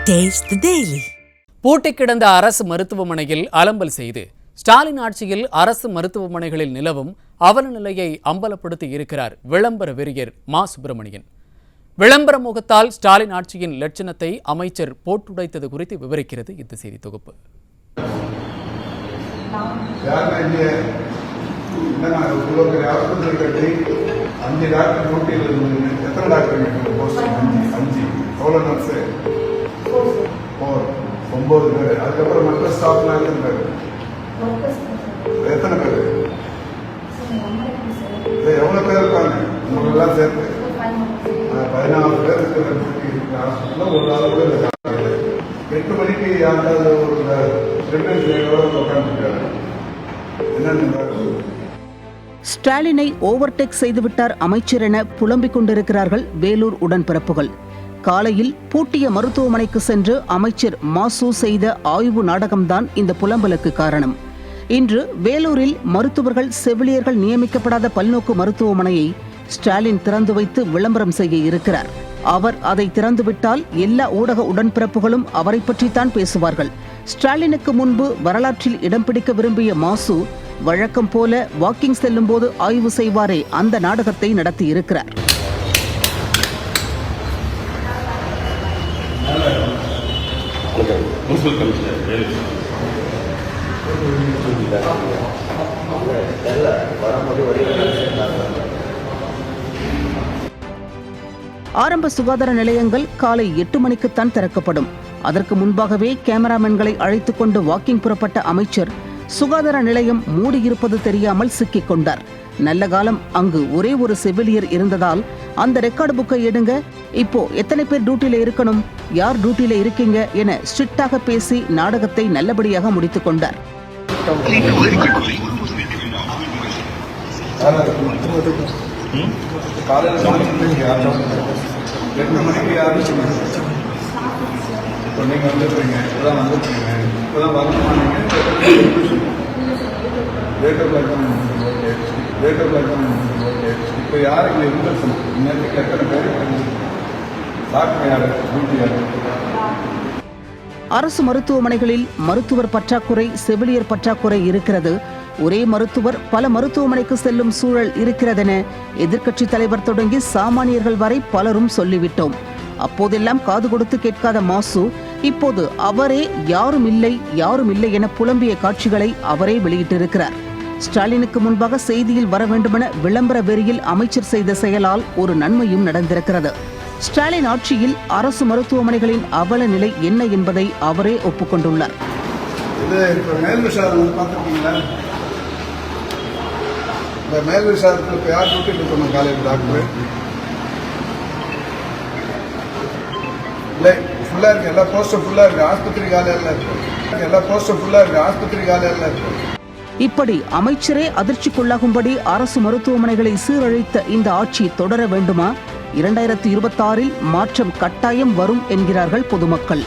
Taste the Daily. பூட்டி கிடந்த அரசு மருத்துவமனையில் அலம்பல் செய்து ஸ்டாலின் ஆட்சியில் அரசு மருத்துவமனைகளில் நிலவும் அவல நிலையை அம்பலப்படுத்தி இருக்கிறார் விளம்பர வெறியர் மா சுப்பிரமணியன். விளம்பர முகத்தால் ஸ்டாலின் ஆட்சியின் லட்சணத்தை அமைச்சர் போட்டுடைத்தது குறித்து விவரிக்கிறது இந்த செய்தி தொகுப்பு. ஒன்பது பேர் அதுக்கப்புறம் மற்ற ஸ்டாஃப்லாம் எத்தனை பேர் எவ்வளோ பேர் இருக்காங்க உங்களெல்லாம் சேர்த்து 14 பேர் இருக்கிற ஹாஸ்பிட்டலில் ஒரு ஆள் கூட இருக்காங்க. 8 மணிக்கு யாராவது ஒரு உட்காந்துருக்காரு. என்னன்னு ஸ்டாலினை ஓவர்டேக் செய்துவிட்டார் அமைச்சர் என புலம்பிக் கொண்டிருக்கிறார்கள் வேலூர் உடன்பிறப்புகள். காலையில் பூட்டிய மருத்துவமனைக்கு சென்று அமைச்சர் மாசு செய்த ஆய்வு நாடகம்தான் இந்த புலம்பலுக்கு காரணம். இன்று வேலூரில் மருத்துவர்கள் செவிலியர்கள் நியமிக்கப்படாத பல்நோக்கு மருத்துவமனையை ஸ்டாலின் திறந்து வைத்து விளம்பரம் செய்ய இருக்கிறார். அவர் அதை திறந்துவிட்டால் எல்லா ஊடக உடன்பிறப்புகளும் அவரை பற்றித்தான் பேசுவார்கள். ஸ்டாலினுக்கு முன்பு வரலாற்றில் இடம் பிடிக்க விரும்பிய மாசு வழக்கம் போல வாக்கிங் செல்லும் போது ஆய்வு செய்வாரே அந்த நாடகத்தை நடத்தி இருக்கிறார். ஆரம்ப சுகாதார நிலையங்கள் காலை 8 மணிக்குத்தான் திறக்கப்படும். அதற்கு முன்பாகவே கேமராமேன்களை அழைத்துக் கொண்டு வாக்கிங் புறப்பட்ட அமைச்சர் சுகாதார நிலையம் மூடியிருப்பது தெரியாமல் சிக்கிக் கொண்டார். நல்ல காலம் அங்கு ஒரே ஒரு செவிலியர் இருந்ததால் அந்த ரெக்கார்டு புக்கை எடுங்க, இப்போ எத்தனை பேர் டியூட்டியில இருக்கணும், யார் டியூட்டியில இருக்கீங்க என ஸ்ட்ரிக்டாக பேசி நாடகத்தை நல்லபடியாக முடித்துக் கொண்டார். இப்போ யார் இங்கே இன்னத்துக்கு எத்தனை பேர் டாக்டர் யார் டியூட்டி யார்? அரசு மருத்துவமனைகளில் மருத்துவர் பற்றாக்குறை, செவிலியர் பற்றாக்குறை இருக்கிறது. ஒரே மருத்துவர் பல மருத்துவமனைக்கு செல்லும் சூழல் இருக்கிறதென எதிர்க்கட்சித் தலைவர் தொடங்கி சாமானியர்கள் வரை பலரும் சொல்லிவிட்டோம். அப்போதெல்லாம் காது கொடுத்து கேட்காத மாசு இப்போது அவரே யாரும் இல்லை என புலம்பிய காட்சிகளை அவரே வெளியிட்டிருக்கிறார். ஸ்டாலினுக்கு முன்பாக செய்தியில் வர வேண்டுமென விளம்பர வெறியில் அமைச்சர் செய்த செயலால் ஒரு நன்மையும் நடந்திருக்கிறது. ஸ்டாலின் ஆட்சியில் அரசு மருத்துவமனைகளின் அவல நிலை என்ன என்பதை அவரே ஒப்புக்கொண்டுள்ளார். மேல் விசாரத்தில் யார் டியூட்டி இருக்கணும்? காலையில் டாக்டர் இல்லை ஃபுல்லாக இருக்கு, எல்லா போஸ்டும் ஃபுல்லாக இருக்கு, ஆஸ்பத்திரி காலையில் இருக்கு, எல்லா போஸ்டும் ஃபுல்லாக இருக்கு, ஆஸ்பத்திரி காலையில் இருக்கு. இப்படி அமைச்சரே அதிர்ச்சிக்குள்ளாகும்படி அரசு மருத்துவமனைகளை சீரழித்த இந்த ஆட்சி தொடர வேண்டுமா? 2026 மாற்றம் கட்டாயம் வரும் என்கிறார்கள் பொதுமக்கள்.